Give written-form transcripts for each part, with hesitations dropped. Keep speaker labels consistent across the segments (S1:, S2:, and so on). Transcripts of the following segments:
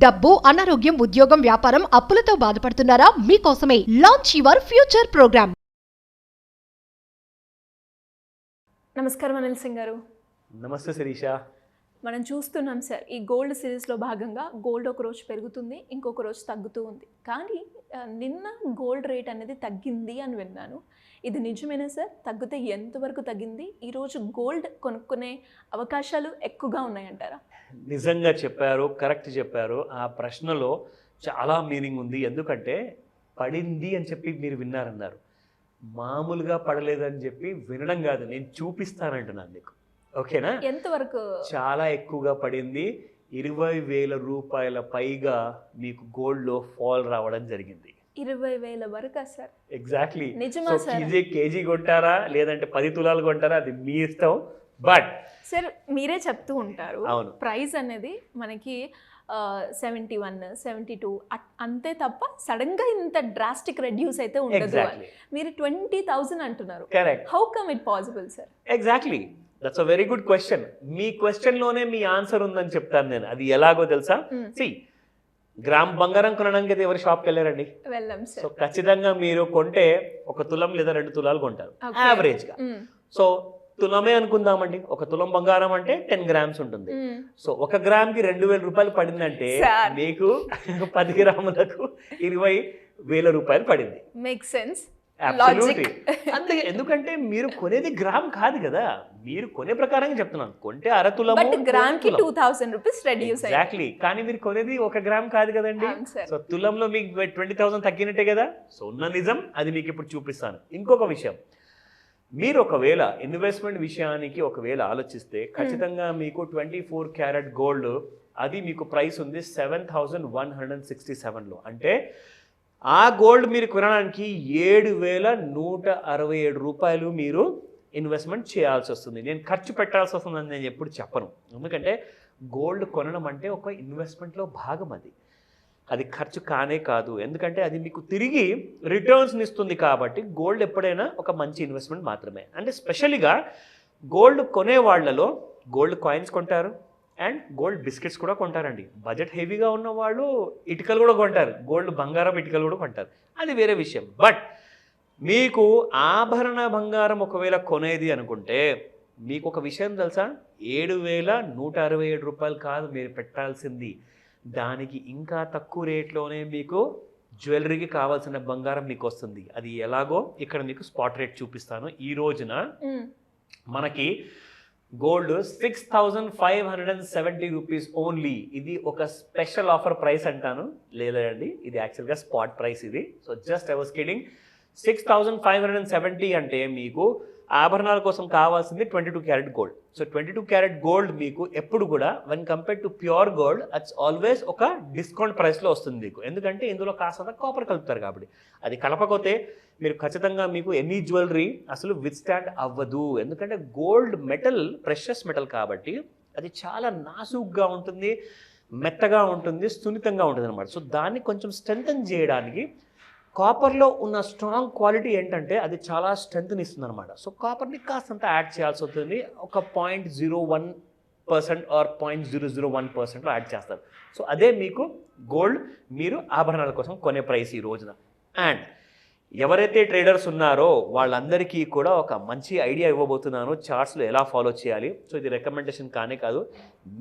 S1: డబ్బు, అనారోగ్యం, ఉద్యోగం, వ్యాపారం, అప్పులతో బాధపడుతున్నారా? మీకోసమే లాంచ్ యువర్ ఫ్యూచర్ ప్రోగ్రామ్.
S2: నమస్కారం అనిల్ సింగ్ గారు.
S3: నమస్తే శిరీష.
S2: మనం చూస్తున్నాం సార్, ఈ గోల్డ్ సిరీస్లో భాగంగా గోల్డ్ ఒక రోజు పెరుగుతుంది, ఇంకొక రోజు తగ్గుతూ ఉంది. కానీ నిన్న గోల్డ్ రేట్ అనేది తగ్గింది అని విన్నాను. ఇది నిజమేనా సార్? తగ్గితే ఎంతవరకు తగ్గింది? ఈరోజు గోల్డ్ కొనుక్కునే అవకాశాలు ఎక్కువగా ఉన్నాయంటారా?
S3: నిజంగా చెప్పారు, కరెక్ట్ చెప్పారు. ఆ ప్రశ్నలో చాలా మీనింగ్ ఉంది. ఎందుకంటే పడింది అని చెప్పి మీరు విన్నారన్నారు. మామూలుగా పడలేదని చెప్పి వినడం కాదు, నేను చూపిస్తానంటున్నాను మీకు. ఓకేనా?
S2: ఎంతవరకు?
S3: చాలా ఎక్కువగా పడింది. 20,000 రూపాయల పైగా మీకు గోల్డ్లో ఫాల్ రావడం జరిగింది.
S2: 20,000 వరకా సార్?
S3: ఎగ్జాక్ట్లీ.
S2: నిజమా సార్?
S3: కేజీ కొంటారా లేదంటే 10 తులాలు కొంటారా, అది మీ ఇష్టం. బట్
S2: సార్ మీరే చెప్తూ ఉంటారు,
S3: అవును,
S2: ప్రైస్ అనేది మనకి 71, 72 అంతే తప్ప సడన్ గా ఇంత డ్రాస్టిక్ రెడ్యూస్ అయితే ఉండదు. మీరు 20,000 అంటున్నారు.
S3: Correct.
S2: How come it possible sir?
S3: Exactly, that's a very good question. Me question లోనే మీ ఆన్సర్ ఉందని చెప్తాను నేను. అది ఎలాగో తెలుసా? గ్రామ్ బంగారం కొనడానికి అయితే ఎవరు షాప్కి వెళ్ళారండి?
S2: వెళ్ళాం సార్.
S3: సో ఖచ్చితంగా మీరు కొంటే 1 తులం లేదా 2 తులాలు కొంటారు యావరేజ్ గా. సో తులమే అనుకుందామండి, 1 తులం బంగారం అంటే 10 గ్రామ్స్ ఉంటుంది. సో 1 గ్రామ్ కి 2,000 రూపాయలు పడిందంటే మీకు 10 గ్రాములకు 20,000 రూపాయలు పడింది.
S2: Make sense.
S3: అంతే. ఎందుకంటే మీరు కొనేది గ్రామ్ కాదు కదా, మీరు కొనే ప్రకారంగా చెప్తున్నాను. కొంటే 1/2 తులం,
S2: గ్రామ్ కి 2,000 రూపీస్ రెడ్యూస్.
S3: ఎగ్జాక్ట్లీ. కానీ మీరు కొనేది 1 గ్రామ్ కాదు కదండి. సో తులంలో మీకు 20,000 తగ్గినట్టే కదా. సో ఉన్న నిజం అది మీకు ఇప్పుడు చూపిస్తాను. ఇంకొక విషయం, మీరు ఒకవేళ ఇన్వెస్ట్మెంట్ విషయానికి ఒకవేళ ఆలోచిస్తే ఖచ్చితంగా మీకు 24 క్యారెట్ గోల్డ్ అది మీకు ప్రైస్ ఉంది 7,167లో. అంటే ఆ గోల్డ్ మీరు కొనడానికి 7,167 రూపాయలు మీరు ఇన్వెస్ట్మెంట్ చేయాల్సి వస్తుంది. నేను ఖర్చు పెట్టాల్సి వస్తుందని నేను ఎప్పుడు చెప్పను. ఎందుకంటే గోల్డ్ కొనడం అంటే ఒక ఇన్వెస్ట్మెంట్లో భాగం. అది ఖర్చు కానే కాదు. ఎందుకంటే అది మీకు తిరిగి రిటర్న్స్ని ఇస్తుంది. కాబట్టి గోల్డ్ ఎప్పుడైనా ఒక మంచి ఇన్వెస్ట్మెంట్ మాత్రమే. అంటే స్పెషల్గా గోల్డ్ కొనే వాళ్ళలో గోల్డ్ కాయిన్స్ కొంటారు అండ్ గోల్డ్ బిస్కెట్స్ కూడా కొంటారండి. బడ్జెట్ హెవీగా ఉన్న వాళ్ళు ఇటుకలు కూడా కొంటారు, గోల్డ్ బంగారం ఇటుకలు కూడా కొంటారు, అది వేరే విషయం. బట్ మీకు ఆభరణ బంగారం ఒకవేళ కొనేది అనుకుంటే మీకు ఒక విషయం తెలుసా? 7,167 రూపాయలు కాదు మీరు పెట్టాల్సింది, దానికి ఇంకా తక్కువ రేట్లోనే మీకు జ్యువెలరీకి కావాల్సిన బంగారం మీకు వస్తుంది. అది ఎలాగో ఇక్కడ మీకు స్పాట్ రేట్ చూపిస్తాను. ఈ రోజున మనకి గోల్డ్ 6,570 రూపీస్ ఓన్లీ. ఇది ఒక స్పెషల్ ఆఫర్ ప్రైస్ అంటాను, లేదండి ఇది యాక్చువల్గా స్పాట్ ప్రైస్ ఇది. So just I was kidding. 6,570 అంటే మీకు ఆభరణాల కోసం కావాల్సింది 22 carat gold. So 22 carat gold మీకు ఎప్పుడు కూడా when compare to pure gold అట్స్ always ఒక డిస్కౌంట్ ప్రైస్లో వస్తుంది మీకు. ఎందుకంటే ఇందులో కాస్త కాపర్ కలుపుతారు కాబట్టి. అది కలపకపోతే మీరు ఖచ్చితంగా మీకు ఎనీ జ్యువెలరీ అసలు విత్స్టాండ్ అవ్వదు. ఎందుకంటే గోల్డ్ మెటల్ ప్రెషస్ మెటల్ కాబట్టి అది చాలా నాజూగ్గా ఉంటుంది, మెత్తగా ఉంటుంది, సున్నితంగా ఉంటుంది అనమాట. సో దాన్ని కొంచెం స్ట్రెంథన్ చేయడానికి కాపర్లో ఉన్న స్ట్రాంగ్ క్వాలిటీ ఏంటంటే అది చాలా స్ట్రెంత్ని ఇస్తుంది అనమాట. సో కాపర్ని కాస్తంత యాడ్ చేయాల్సి వస్తుంది. ఒక 0.01% ఆర్ 0.001% యాడ్ చేస్తారు. సో అదే మీకు గోల్డ్ మీరు ఆభరణాల కోసం కొనే ప్రైస్ ఈ రోజున. అండ్ ఎవరైతే ట్రేడర్స్ ఉన్నారో వాళ్ళందరికీ కూడా ఒక మంచి ఐడియా ఇవ్వబోతున్నాను, చార్ట్స్లో ఎలా ఫాలో చేయాలి. సో ఇది రికమెండేషన్ కానే కాదు,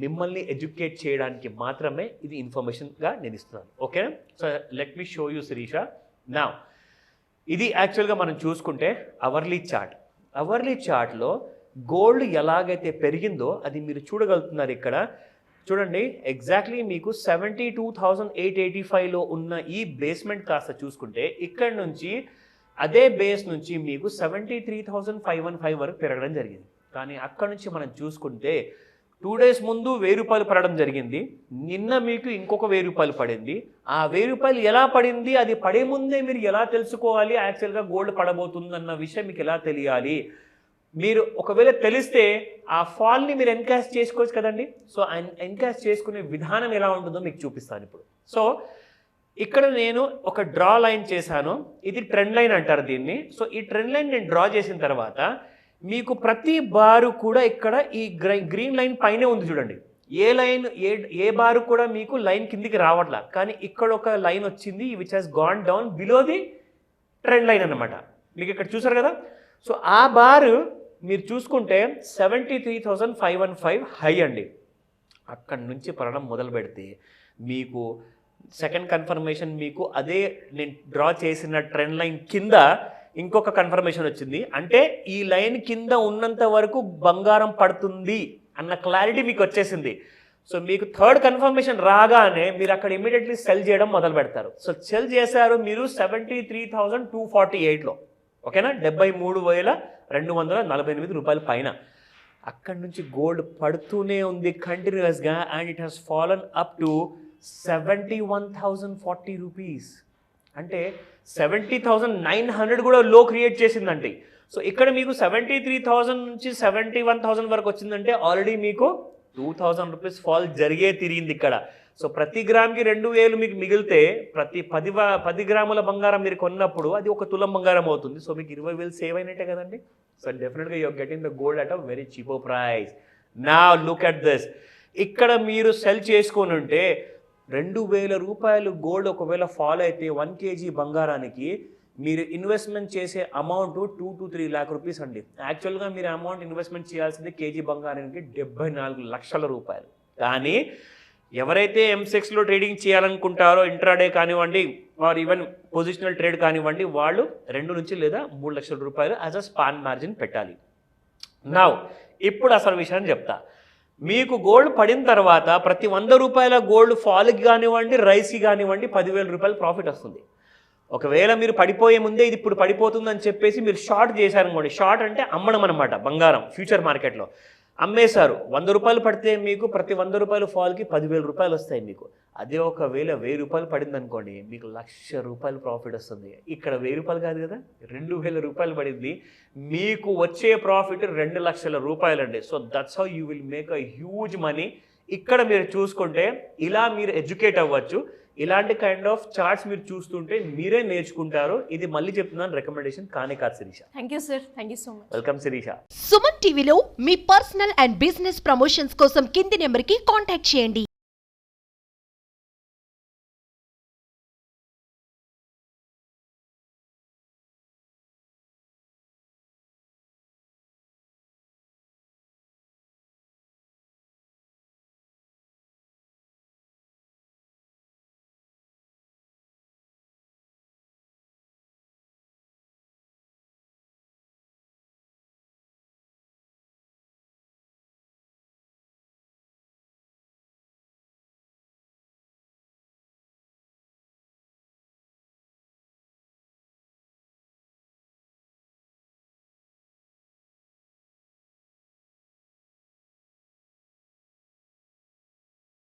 S3: మిమ్మల్ని ఎడ్యుకేట్ చేయడానికి మాత్రమే ఇది ఇన్ఫర్మేషన్గా నేను ఇస్తున్నాను. Okay, so let me show you Shirisha. నా ఇది యాక్చువల్గా మనం చూసుకుంటే అవర్లీ చార్ట్. అవర్లీ చార్ట్లో గోల్డ్ ఎలాగైతే పెరిగిందో అది మీరు చూడగలుగుతున్నారు. ఇక్కడ చూడండి, ఎగ్జాక్ట్లీ మీకు 72,885లో ఉన్న ఈ బేస్మెంట్ కాస్త చూసుకుంటే ఇక్కడ నుంచి అదే బేస్ నుంచి మీకు 73,515 వరకు పెరగడం జరిగింది. కానీ అక్కడ నుంచి మనం చూసుకుంటే 2 days ముందు 1,000 రూపాయలు పడడం జరిగింది. నిన్న మీకు ఇంకొక 1,000 రూపాయలు పడింది. ఆ 1,000 రూపాయలు ఎలా పడింది, అది పడే ముందే మీరు ఎలా తెలుసుకోవాలి యాక్చువల్గా గోల్డ్ పడబోతుందన్న విషయం మీకు ఎలా తెలియాలి? మీరు ఒకవేళ తెలిస్తే ఆ ఫాల్ని మీరు ఎన్కాష్ చేసుకోవచ్చు కదండి. సో ఎన్కాష్ చేసుకునే విధానం ఎలా ఉంటుందో మీకు చూపిస్తాను ఇప్పుడు. సో ఇక్కడ నేను ఒక డ్రా లైన్ చేశాను, ఇది ట్రెండ్ లైన్ అంటారు దీన్ని. సో ఈ ట్రెండ్ లైన్ నేను డ్రా చేసిన తర్వాత మీకు ప్రతి బారు కూడా ఇక్కడ ఈ గ్రీన్ లైన్ పైనే ఉంది చూడండి. ఏ లైన్ ఏ బారు కూడా మీకు లైన్ కిందికి రావట్లా, కానీ ఇక్కడ ఒక లైన్ వచ్చింది which has gone down below the trend line అన్నమాట. మీకు ఇక్కడ చూసారు కదా. సో ఆ బారు మీరు చూసుకుంటే 73,515 హై అండి. అక్కడి నుంచి పడడం మొదలు పెడితే మీకు సెకండ్ కన్ఫర్మేషన్ మీకు అదే నేను డ్రా చేసిన ట్రెండ్ లైన్ కింద ఇంకొక కన్ఫర్మేషన్ వచ్చింది. అంటే ఈ లైన్ కింద ఉన్నంత వరకు బంగారం పడుతుంది అన్న క్లారిటీ మీకు వచ్చేసింది. సో మీకు థర్డ్ కన్ఫర్మేషన్ రాగానే మీరు అక్కడ ఇమీడియట్లీ సెల్ చేయడం మొదలు పెడతారు. సో సెల్ చేశారు మీరు 73,248లో, ఓకేనా, 73,248 రూపాయల పైన. అక్కడి నుంచి గోల్డ్ పడుతూనే ఉంది కంటిన్యూస్గా, and it has fallen up to 71,040 rupees. అంటే 70,900 కూడా లో క్రియేట్ చేసిందండి. సో ఇక్కడ మీకు 73,000 నుంచి 71,000 వరకు వచ్చిందంటే ఆల్రెడీ మీకు 2,000 రూపీస్ ఫాల్ తిరిగింది ఇక్కడ. సో ప్రతి గ్రామ్కి 2,000 మీకు మిగిలితే ప్రతి 10 గ్రాముల బంగారం మీరు కొన్నప్పుడు అది 1 తులం బంగారం అవుతుంది. సో మీకు 20,000 సేవ్ అయినట్టే కదండి. సో డెఫినెట్గా you are getting the gold at a very cheap price. నా లుక్ అట్ దిస్. ఇక్కడ మీరు సెల్ చేసుకొని ఉంటే 2,000 రూపాయలు గోల్డ్ ఒకవేళ ఫాల్ అయితే 1 kg బంగారానికి మీరు ఇన్వెస్ట్మెంట్ చేసే అమౌంట్ 2 to 3 lakh రూపీస్ అండి. యాక్చువల్గా మీరు అమౌంట్ ఇన్వెస్ట్మెంట్ చేయాల్సింది కేజీ బంగారానికి 74 లక్షల రూపాయలు. కానీ ఎవరైతే M6లో ట్రేడింగ్ చేయాలనుకుంటారో, ఇంట్రాడే కానివ్వండి ఆర్ ఈవెన్ పొజిషనల్ ట్రేడ్ కానివ్వండి, వాళ్ళు 2 నుంచి లేదా 3 లక్షల రూపాయలు యాజ్ అ స్పాన్ మార్జిన్ పెట్టాలి. నౌ ఇప్పుడు అసలు విషయాన్ని చెప్తా. మీకు గోల్డ్ పడిన తర్వాత ప్రతి 100 రూపాయల గోల్డ్ ఫాల్కి కానివ్వండి, రైస్కి కానివ్వండి 10,000 రూపాయలు ప్రాఫిట్ వస్తుంది. ఒకవేళ మీరు పడిపోయే ముందే ఇది ఇప్పుడు పడిపోతుందని చెప్పేసి మీరు షార్ట్ చేశారనుకోండి, షార్ట్ అంటే అమ్మడం అనమాట, బంగారం ఫ్యూచర్ మార్కెట్లో అమ్మేశారు. 100 రూపాయలు పడితే మీకు ప్రతి 100 రూపాయల ఫాల్కి 10,000 రూపాయలు వస్తాయి మీకు. అదే ఒకవేళ 1,000 రూపాయలు పడింది అనుకోండి, మీకు 1,00,000 రూపాయలు ప్రాఫిట్ వస్తుంది. ఇక్కడ 1,000 రూపాయలు కాదు కదా, 2,000 రూపాయలు పడింది, మీకు వచ్చే ప్రాఫిట్ 2 లక్షల రూపాయలు అండి. So that's how you will make a huge money. ఇక్కడ మీరు చూసుకుంటే ఇలా మీరు ఎడ్యుకేట్ అవ్వచ్చు. ఇలాంటి కైండ్ ఆఫ్ చార్ట్స్ మీరు చూస్తుంటే మీరే నేర్చుకుంటారు. ఇది మళ్ళీ చెప్తున్నాను, రికమెండేషన్ కానే కాదు Shirisha.
S2: Thank you sir, thank you so much.
S3: Welcome Shirisha.
S1: Suman టీవీలో మీ పర్సనల్ అండ్ బిజినెస్ ప్రమోషన్స్ కోసం కింది నెంబర్కి కాంటాక్ట్ చేయండి.